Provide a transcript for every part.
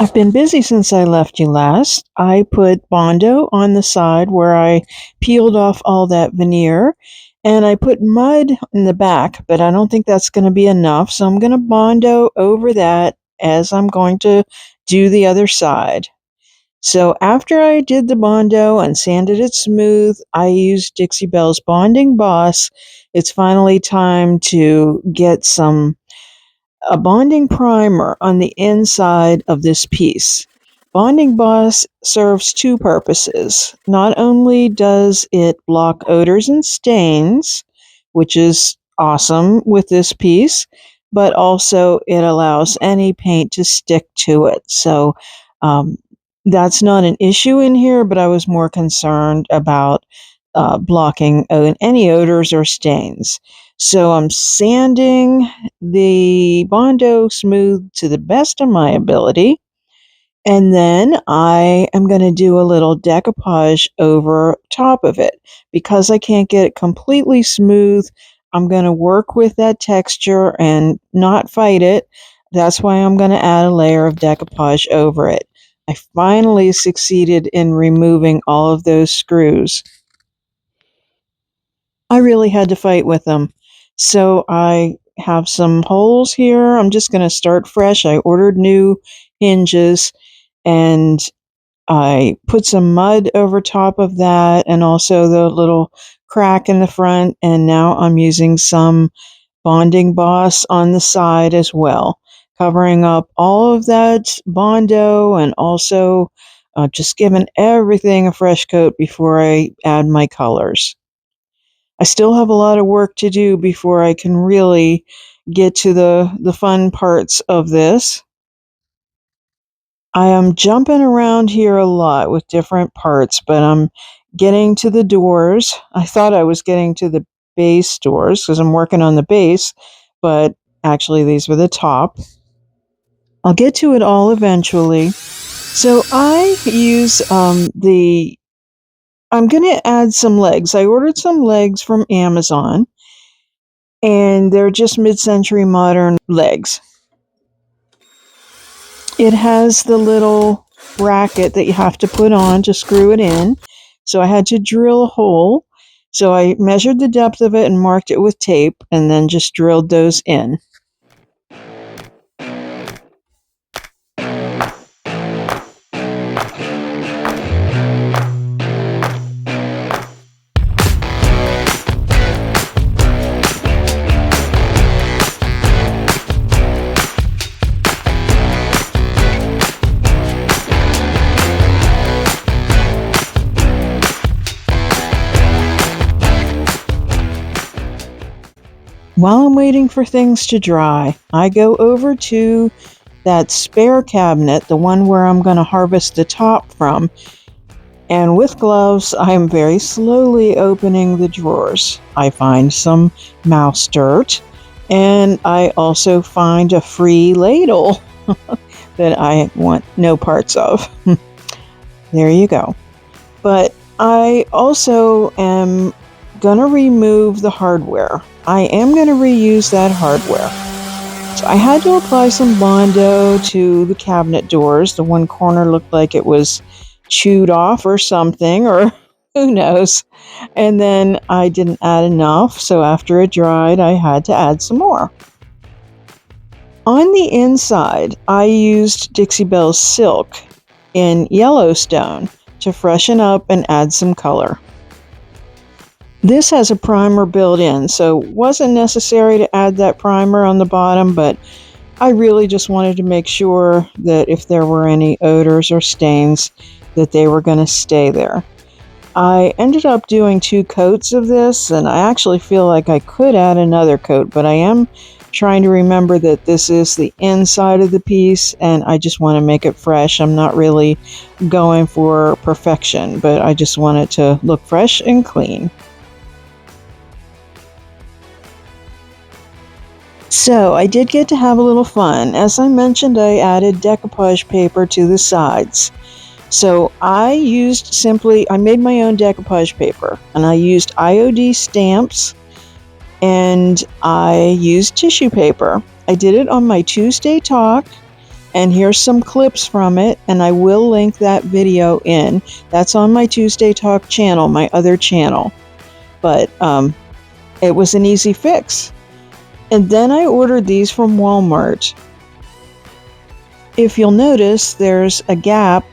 I've been busy since I left you last. I put Bondo on the side where I peeled off all that veneer, and I put mud in the back, but I don't think that's going to be enough, so I'm going to Bondo over that as I'm going to do the other side. So after I did the Bondo and sanded it smooth, I used Dixie Belle's Bonding Boss. It's finally time to get a bonding primer on the inside of this piece. Bonding Boss serves two purposes. Not only does it block odors and stains, which is awesome with this piece, but also it allows any paint to stick to it. So um, that's not an issue in here, but I was more concerned about blocking any odors or stains. So I'm sanding the Bondo smooth to the best of my ability. And then I am going to do a little decoupage over top of it. Because I can't get it completely smooth, I'm going to work with that texture and not fight it. That's why I'm going to add a layer of decoupage over it. I finally succeeded in removing all of those screws. I really had to fight with them. So I have some holes here. I'm just going to start fresh. I ordered new hinges and I put some mud over top of that and also the little crack in the front. And now I'm using some Bonding Boss on the side as well, covering up all of that Bondo and also just giving everything a fresh coat before I add my colors. I still have a lot of work to do before I can really get to the fun parts of this. I am jumping around here a lot with different parts, but I'm getting to the doors. I thought I was getting to the base doors because I'm working on the base, but actually these were the top. I'll get to it all eventually. So I use I'm going to add some legs. I ordered some legs from Amazon, and they're just mid-century modern legs. It has the little bracket that you have to put on to screw it in. So I had to drill a hole. So I measured the depth of it and marked it with tape and then just drilled those in. While I'm waiting for things to dry, I go over to that spare cabinet, the one where I'm going to harvest the top from, and with gloves, I am very slowly opening the drawers. I find some mouse dirt, and I also find a free ladle that I want no parts of. There you go. But I also am going to remove the hardware. I am going to reuse that hardware. So I had to apply some Bondo to the cabinet doors. The one corner looked like it was chewed off or something, or who knows. And then I didn't add enough, so after it dried, I had to add some more. On the inside, I used Dixie Belle's Silk in Yellowstone to freshen up and add some color. This has a primer built in, so it wasn't necessary to add that primer on the bottom, but I really just wanted to make sure that if there were any odors or stains, that they were going to stay there. I ended up doing 2 coats of this, and I actually feel like I could add another coat, but I am trying to remember that this is the inside of the piece, and I just want to make it fresh. I'm not really going for perfection, but I just want it to look fresh and clean. So I did get to have a little fun. As I mentioned, I added decoupage paper to the sides. So I made my own decoupage paper, and I used IOD stamps, and I used tissue paper. I did it on my Tuesday talk, And here's some clips from it, and I will link that video in. That's on my Tuesday Talk channel, my other channel. But it was an easy fix. And then I ordered these from Walmart. If you'll notice, there's a gap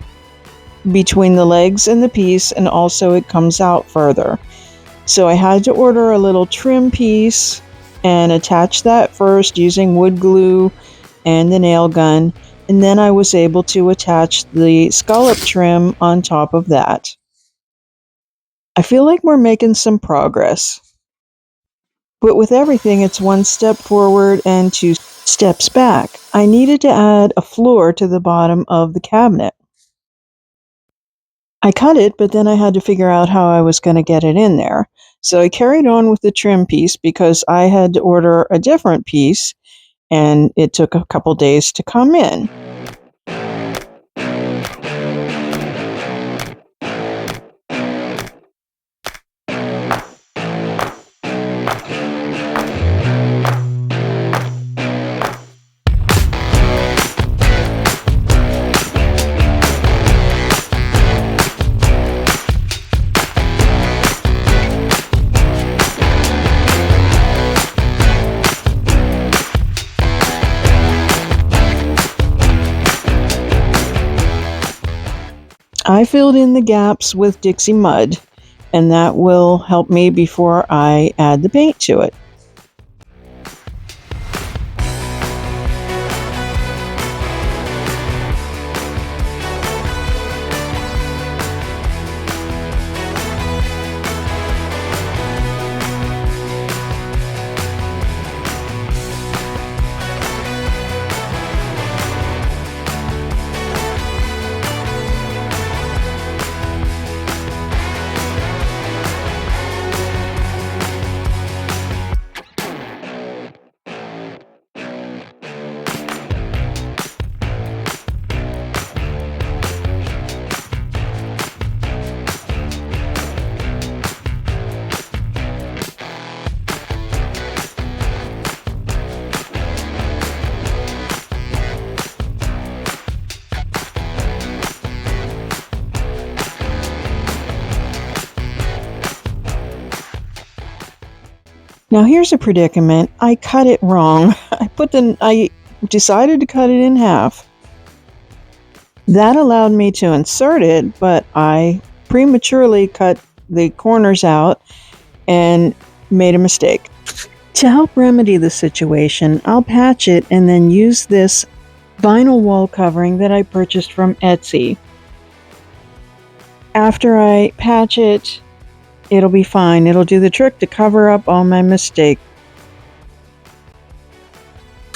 between the legs and the piece, and also it comes out further. So I had to order a little trim piece and attach that first using wood glue and the nail gun, and then I was able to attach the scallop trim on top of that. I feel like we're making some progress. But with everything, it's one step forward and two steps back. I needed to add a floor to the bottom of the cabinet. I cut it, but then I had to figure out how I was going to get it in there. So I carried on with the trim piece because I had to order a different piece, and it took a couple days to come in. I filled in the gaps with Dixie mud, and that will help me before I add the paint to it. Now here's a predicament. I cut it wrong. I decided to cut it in half. That allowed me to insert it, but I prematurely cut the corners out and made a mistake. To help remedy the situation, I'll patch it and then use this vinyl wall covering that I purchased from Etsy. After I patch it, it'll be fine. It'll do the trick to cover up all my mistakes.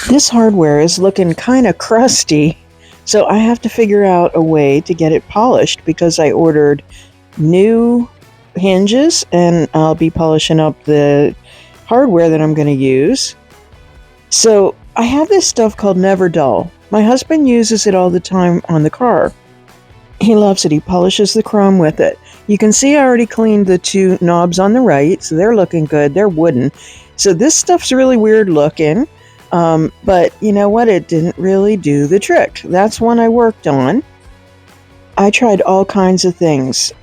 This hardware is looking kind of crusty, so I have to figure out a way to get it polished because I ordered new hinges and I'll be polishing up the hardware that I'm going to use. So I have this stuff called Never Dull. My husband uses it all the time on the car. He loves it. He polishes the chrome with it. You can see I already cleaned the two knobs on the right, so they're looking good. They're wooden. So this stuff's really weird looking, but you know what? It didn't really do the trick. That's one I worked on. I tried all kinds of things.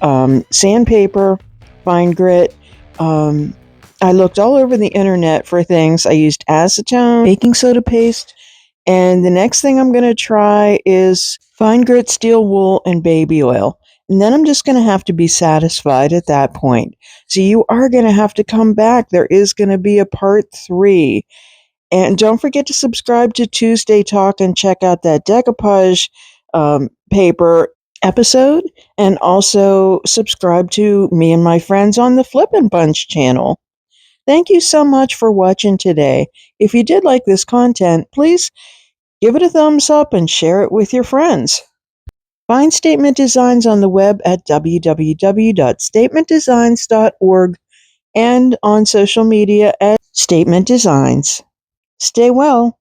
Sandpaper, fine grit. I looked all over the internet for things. I used acetone, baking soda paste, and the next thing I'm going to try is fine grit steel wool and baby oil. And then I'm just going to have to be satisfied at that point. So you are going to have to come back. There is going to be a part 3. And don't forget to subscribe to Tuesday Talk and check out that decoupage paper episode. And also subscribe to me and my friends on the Flippin' Bunch channel. Thank you so much for watching today. If you did like this content, please give it a thumbs up and share it with your friends. Find Statement Designs on the web at www.statementdesigns.org and on social media at Statement Designs. Stay well.